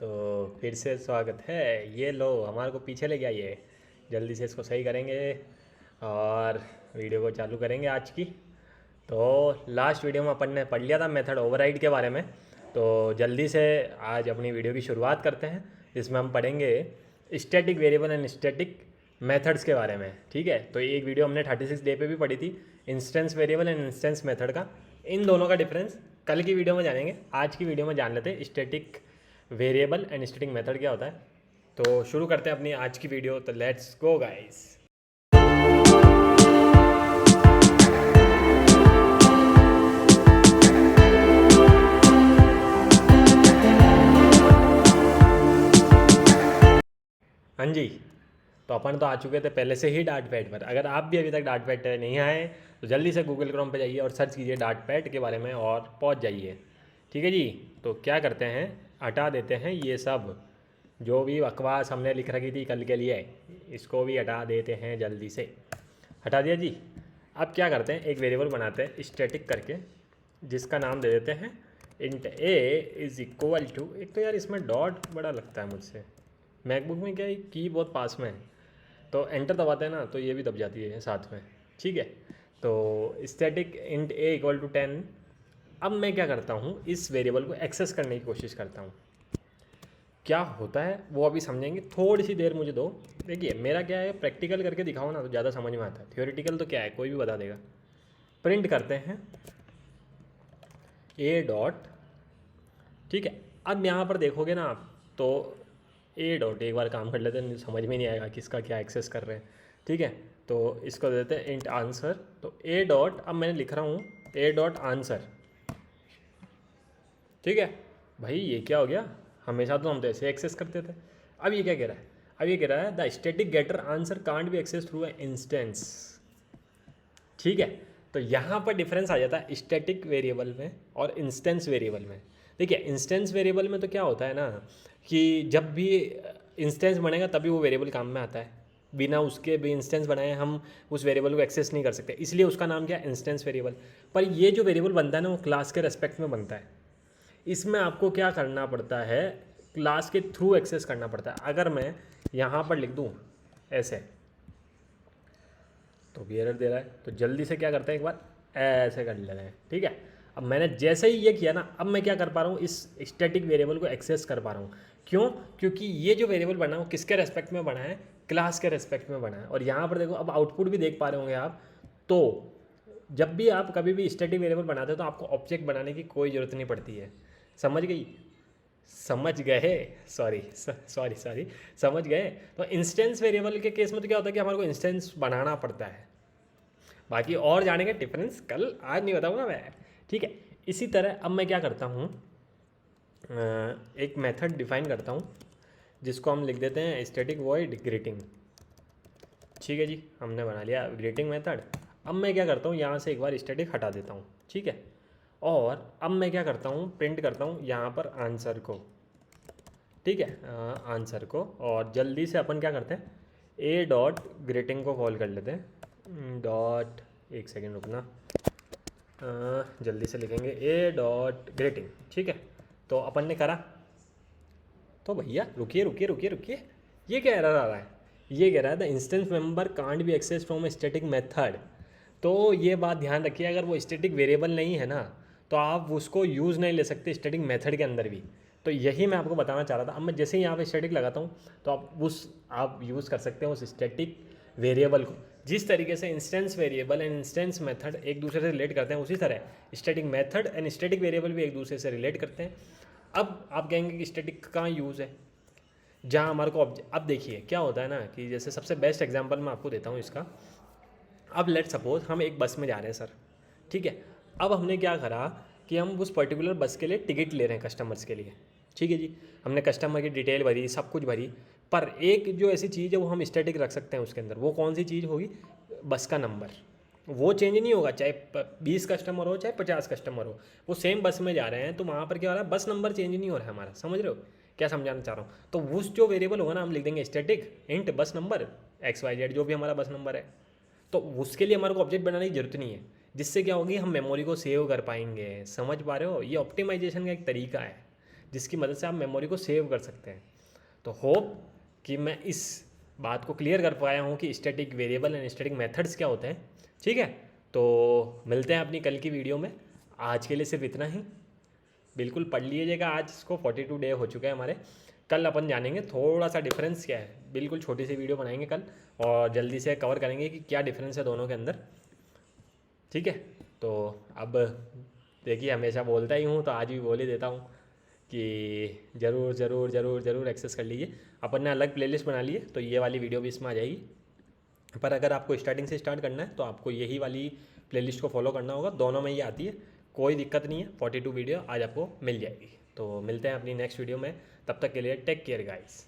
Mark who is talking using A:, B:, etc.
A: तो फिर से स्वागत है। ये लो हमारे को पीछे ले गया ये। जल्दी से इसको सही करेंगे और वीडियो को चालू करेंगे आज की। तो लास्ट वीडियो में अपन ने पढ़ लिया था मेथड ओवरराइड के बारे में। तो जल्दी से आज अपनी वीडियो की शुरुआत करते हैं, जिसमें हम पढ़ेंगे static variable and static methods के बारे में। ठीक है, तो एक वीडियो हमने 36 डे पे भी पढ़ी थी, instance variable and instance method का। इन दोनों का डिफरेंस कल की वीडियो में जानेंगे। आज की वीडियो में जान लेते हैं static variable and static method क्या होता है। तो शुरू करते हैं अपनी आज की वीडियो। तो लेट्स गो गाइस। हाँ जी, तो अपन तो आ चुके थे पहले से ही डार्ट पैड पर। अगर आप भी अभी तक डार्ट पैड नहीं आए तो जल्दी से गूगल क्रोम पे जाइए और सर्च कीजिए डार्ट पैड के बारे में और पहुंच जाइए। ठीक है जी। तो क्या करते हैं, हटा देते हैं ये सब जो भी बकवास हमने लिख रखी थी कल के लिए, इसको भी हटा देते हैं जल्दी से। हटा दिया जी। अब क्या करते हैं, एक वेरिएबल बनाते हैं स्टैटिक करके, जिसका नाम दे देते हैं int a is equal to. एक तो यार इसमें डॉट बड़ा लगता है मुझसे, मैकबुक में क्या है की बहुत पास में है, तो एंटर दबाते हैं ना तो ये भी दब जाती है साथ में। ठीक है, तो static int a equal to 10। अब मैं क्या करता हूँ, इस वेरिएबल को एक्सेस करने की कोशिश करता हूँ। क्या होता है वो अभी समझेंगे, थोड़ी सी देर मुझे दो। देखिए मेरा क्या है, प्रैक्टिकल करके दिखाओ ना तो ज़्यादा समझ में आता है। थ्योरेटिकल तो क्या है, कोई भी बता देगा। प्रिंट करते हैं ए डॉट। ठीक है, अब यहाँ पर देखोगे ना आप तो ए डॉट, एक बार काम कर लेते हैं, समझ में नहीं आएगा किसका क्या एक्सेस कर रहे हैं। ठीक है, तो इसको देते हैं इंट आंसर। तो ए डॉट, अब मैंने लिख रहा हूँ ए डॉट आंसर। ठीक है भाई, ये क्या हो गया, हमेशा तो हम तो ऐसे एक्सेस करते थे। अब ये क्या कह रहा है, अब ये कह रहा है the static getter answer can't be access through a instance. ठीक है, तो यहाँ पर डिफरेंस आ जाता है स्टैटिक वेरिएबल में और इंस्टेंस वेरिएबल में। देखिए इंस्टेंस वेरिएबल में तो क्या होता है ना कि जब भी इंस्टेंस बनेगा तभी वो वेरिएबल काम में आता है। बिना उसके भी इंस्टेंस बनाए हम उस वेरिएबल को एक्सेस नहीं कर सकते, इसलिए उसका नाम क्या है, इंस्टेंस वेरिएबल। पर ये जो वेरिएबल बनता है ना वो क्लास के रेस्पेक्ट में बनता है। इसमें आपको क्या करना पड़ता है, क्लास के थ्रू एक्सेस करना पड़ता है। अगर मैं यहाँ पर लिख दूँ ऐसे तो भी एरर दे रहा है, तो जल्दी से क्या करते हैं, एक बार ऐसे कर लेते हैं। ठीक है, अब मैंने जैसे ही ये किया ना, अब मैं क्या कर पा रहा हूँ, इस स्टैटिक वेरिएबल को एक्सेस कर पा रहा हूँ। क्यों? क्योंकि ये जो वेरिएबल बना है वो किसके रेस्पेक्ट में बना है, क्लास के रेस्पेक्ट में बना है। और यहाँ पर देखो, अब आउटपुट भी देख पा रहे होंगे आप। तो जब भी आप कभी भी स्टैटिक वेरिएबल बनाते हो तो आपको ऑब्जेक्ट बनाने की कोई ज़रूरत नहीं पड़ती है। समझ गई, समझ गए, सॉरी सॉरी सॉरी, समझ गए। तो इंस्टेंस वेरिएबल के केस में तो क्या होता है कि हमारे को इंस्टेंस बनाना पड़ता है। बाकी और जानेंगे डिफरेंस कल, आज नहीं बताऊँगा मैं। ठीक है, इसी तरह अब मैं क्या करता हूँ, एक मेथड डिफाइन करता हूँ जिसको हम लिख देते हैं स्टैटिक वॉइड ग्रीटिंग। ठीक है जी, हमने बना लिया ग्रीटिंग मेथड। अब मैं क्या करता हूँ, यहाँ से एक बार स्टैटिक हटा देता हूँ। ठीक है, और अब मैं क्या करता हूँ, प्रिंट करता हूँ यहाँ पर आंसर को। ठीक है, आंसर को, और जल्दी से अपन क्या करते हैं, ए डॉट ग्रीटिंग को कॉल कर लेते हैं। डॉट, एक सेकेंड रुकना, जल्दी से लिखेंगे ए डॉट ग्रीटिंग। ठीक है, तो अपन ने करा। तो भैया रुकिए रुकिए रुकिए रुकिए, ये क्या एरर आ रहा है, ये कह रहा है the instance member can't be access from a static method. तो ये बात ध्यान रखिए, अगर वो स्टैटिक वेरिएबल नहीं है ना तो आप उसको यूज़ नहीं ले सकते स्टैटिक मेथड के अंदर भी। तो यही मैं आपको बताना चाह रहा था। अब मैं जैसे ही यहाँ पे स्टैटिक लगाता हूँ तो आप यूज़ कर सकते हैं उस स्टैटिक वेरिएबल को। जिस तरीके से instance variable and instance method एक दूसरे से रिलेट करते हैं, उसी तरह static method and static variable भी एक दूसरे से रिलेट करते हैं। अब आप कहेंगे कि स्टैटिक कहाँ यूज़ है, जहाँ हमारे को अब देखिए क्या होता है ना कि जैसे सबसे बेस्ट एग्जांपल मैं आपको देता हूँ इसका। अब लेट सपोज हम एक बस में जा रहे हैं सर। ठीक है, अब हमने क्या करा कि हम उस पर्टिकुलर बस के लिए टिकट ले रहे हैं कस्टमर्स के लिए। ठीक है जी, हमने कस्टमर की डिटेल भरी, सब कुछ भरी। पर एक जो ऐसी चीज़ है वो हम स्टैटिक रख सकते हैं उसके अंदर। वो कौन सी चीज़ होगी, बस का नंबर। वो चेंज नहीं होगा, चाहे 20 कस्टमर हो चाहे 50 कस्टमर हो, वो सेम बस में जा रहे हैं। तो वहाँ पर क्या हो रहा है, बस नंबर चेंज नहीं हो रहा है हमारा। समझ रहे हो क्या समझाना चाह रहा हूँ? तो उस जो वेरिएबल होगा ना, हम लिख देंगे स्टैटिक इंट बस नंबर XYZ, जो भी हमारा बस नंबर है। तो उसके लिए हमारे को ऑब्जेक्ट बनाने की जरूरत नहीं है, जिससे क्या होगी, हम मेमोरी को सेव कर पाएंगे। समझ पा रहे हो, ये ऑप्टिमाइजेशन का एक तरीका है। जिसकी मदद से आप मेमोरी को सेव कर सकते हैं। तो होप कि मैं इस बात को क्लियर कर पाया हूँ कि static variable and static methods क्या होते हैं। ठीक है, तो मिलते हैं अपनी कल की वीडियो में। आज के लिए सिर्फ इतना ही। बिल्कुल पढ़ लीजिएगा, आज इसको 42 डे हो चुके हैं हमारे। कल अपन जानेंगे थोड़ा सा डिफरेंस क्या है, बिल्कुल छोटी सी वीडियो बनाएंगे कल और जल्दी से कवर करेंगे कि क्या डिफरेंस है दोनों के अंदर। ठीक है, तो अब देखिए हमेशा बोलता ही हूँ तो आज भी बोल ही देता हूँ कि ज़रूर ज़रूर ज़रूर ज़रूर एक्सेस कर लीजिए। अपन ने अलग प्लेलिस्ट बना ली है तो ये वाली वीडियो भी इसमें आ जाएगी, पर अगर आपको स्टार्टिंग से स्टार्ट करना है तो आपको यही वाली प्लेलिस्ट को फॉलो करना होगा। दोनों में ये आती है, कोई दिक्कत नहीं है। 42 वीडियो आज आपको मिल जाएगी। तो मिलते हैं अपनी नेक्स्ट वीडियो में, तब तक के लिए टेक केयर गाइस।